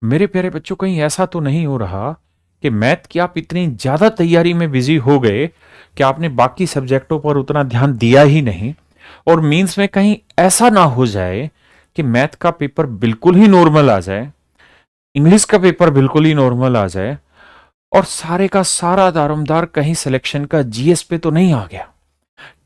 मेरे प्यारे बच्चों, कहीं ऐसा तो नहीं हो रहा कि मैथ की आप इतनी ज्यादा तैयारी में बिजी हो गए कि आपने बाकी सब्जेक्टों पर उतना ध्यान दिया ही नहीं, और मींस में कहीं ऐसा ना हो जाए कि मैथ का पेपर बिल्कुल ही नॉर्मल आ जाए, इंग्लिश का पेपर बिल्कुल ही नॉर्मल आ जाए, और सारे का सारा दारोमदार कहीं सिलेक्शन का जीएस पे तो नहीं आ गया।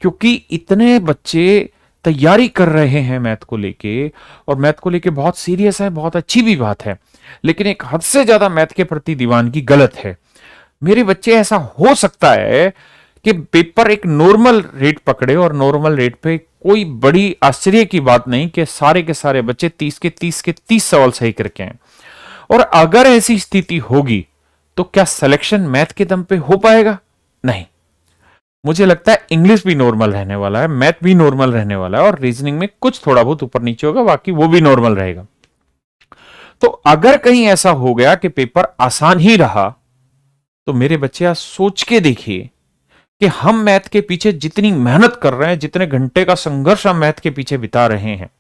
क्योंकि इतने बच्चे तैयारी कर रहे हैं मैथ को लेके, और मैथ को लेके बहुत सीरियस है, बहुत अच्छी भी बात है, लेकिन एक हद से ज्यादा मैथ के प्रति दीवानगी गलत है। मेरे बच्चे, ऐसा हो सकता है कि पेपर एक नॉर्मल रेट पकड़े, और नॉर्मल रेट पे कोई बड़ी आश्चर्य की बात नहीं कि सारे के सारे बच्चे 30 सवाल सही करके आए। और अगर ऐसी स्थिति होगी तो क्या सिलेक्शन मैथ के दम पे हो पाएगा? नहीं। मुझे लगता है इंग्लिश भी नॉर्मल रहने वाला है, मैथ भी नॉर्मल रहने वाला है, और रीजनिंग में कुछ थोड़ा बहुत ऊपर नीचे होगा, बाकी वो भी नॉर्मल रहेगा। तो अगर कहीं ऐसा हो गया कि पेपर आसान ही रहा, तो मेरे बच्चे आज सोच के देखिए कि हम मैथ के पीछे जितनी मेहनत कर रहे हैं, जितने घंटे का संघर्ष हम मैथ के पीछे बिता रहे हैं,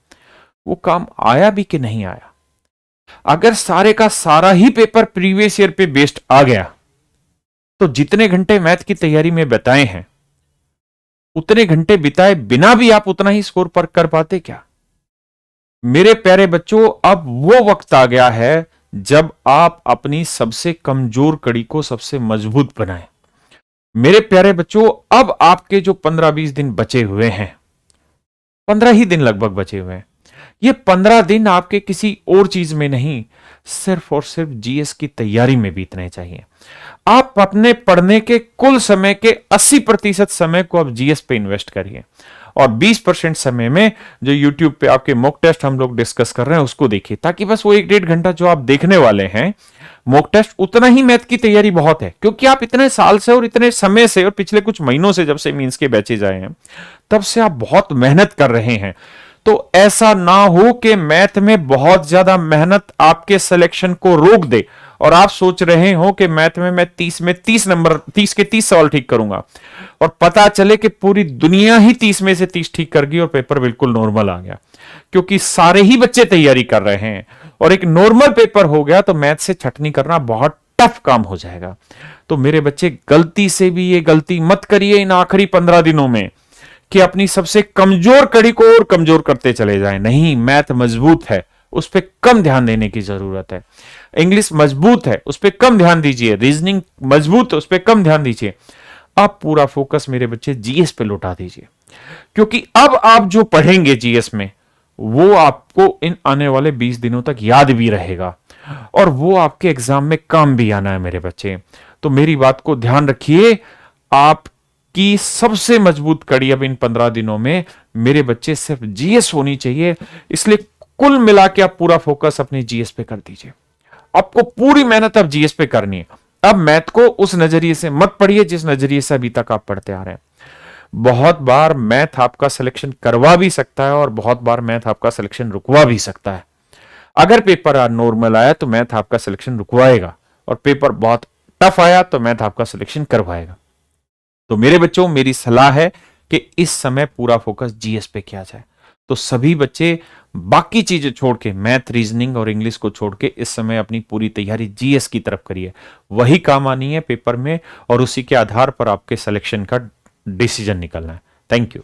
वो काम आया भी कि नहीं आया। अगर सारे का सारा ही पेपर प्रीवियस ईयर पे बेस्ड आ गया, तो जितने घंटे मैथ की तैयारी में बिताए हैं, उतने घंटे बिताए बिना भी आप उतना ही स्कोर पर कर पाते क्या? मेरे प्यारे बच्चों, अब वो वक्त आ गया है जब आप अपनी सबसे कमजोर कड़ी को सबसे मजबूत बनाएं। मेरे प्यारे बच्चों, अब आपके जो 15-20 दिन बचे हुए हैं, 15 ही दिन लगभग बचे हुए हैं, ये 15 दिन आपके किसी और चीज में नहीं, सिर्फ और सिर्फ जीएस की तैयारी में बीतने चाहिए। आप अपने पढ़ने के कुल समय के 80% समय को आप जीएस पे इन्वेस्ट करिए, और 20% समय में जो यूट्यूब पे आपके मॉक टेस्ट हम लोग डिस्कस कर रहे हैं उसको देखिए, ताकि बस वो 1-1.5 घंटा जो आप देखने वाले हैं मॉक टेस्ट, उतना ही मैथ की तैयारी बहुत है। क्योंकि आप इतने साल से और इतने समय से और पिछले कुछ महीनों से, जब से मींस के बैचेज आए हैं, तब से आप बहुत मेहनत कर रहे हैं। तो ऐसा ना हो कि मैथ में बहुत ज्यादा मेहनत आपके सिलेक्शन को रोक दे, और आप सोच रहे हो कि मैथ में मैं 30 के 30 सवाल ठीक करूंगा, और पता चले कि पूरी दुनिया ही 30 में से 30 ठीक कर गई और पेपर बिल्कुल नॉर्मल आ गया। क्योंकि सारे ही बच्चे तैयारी कर रहे हैं, और एक नॉर्मल पेपर हो गया तो मैथ से छटनी करना बहुत टफ काम हो जाएगा। तो मेरे बच्चे, गलती से भी ये गलती मत करिए इन आखिरी 15 दिनों में कि अपनी सबसे कमजोर कड़ी को और कमजोर करते चले जाएं। नहीं, मैथ मजबूत है, उस पर कम ध्यान देने की जरूरत है। इंग्लिश मजबूत है, उस पर कम ध्यान दीजिए। रीजनिंग मजबूत है, उस पर कम ध्यान दीजिए। आप पूरा फोकस मेरे बच्चे जीएस पे लौटा दीजिए, क्योंकि अब आप जो पढ़ेंगे जीएस में, वो आपको इन आने वाले 20 दिनों तक याद भी रहेगा, और वो आपके एग्जाम में काम भी आना है मेरे बच्चे। तो मेरी बात को ध्यान रखिए, आपकी सबसे मजबूत कड़ी अब इन 15 दिनों में मेरे बच्चे सिर्फ जीएस होनी चाहिए। इसलिए कुल मिला के आप पूरा फोकस अपने जीएस पे कर दीजिए। आपको पूरी मेहनत अब जीएस पे करनी है। अब मैथ को उस नजरिए से मत पढ़िए जिस नजरिए से अभी तक आप पढ़ते आ रहे हैं। बहुत बार मैथ आपका सिलेक्शन करवा भी सकता है, और बहुत बार मैथ आपका सिलेक्शन रुकवा भी सकता है। अगर पेपर नॉर्मल आया तो मैथ आपका सिलेक्शन रुकवाएगा, और पेपर बहुत टफ आया तो मैथ आपका सिलेक्शन करवाएगा। तो मेरे बच्चों, मेरी सलाह है कि इस समय पूरा फोकस जीएस पे किया जाए। तो सभी बच्चे बाकी चीजें छोड़ के, मैथ, रीजनिंग और इंग्लिश को छोड़ के, इस समय अपनी पूरी तैयारी जीएस की तरफ करिए। वही काम आनी है पेपर में, और उसी के आधार पर आपके सिलेक्शन का डिसीजन निकलना है। Thank you.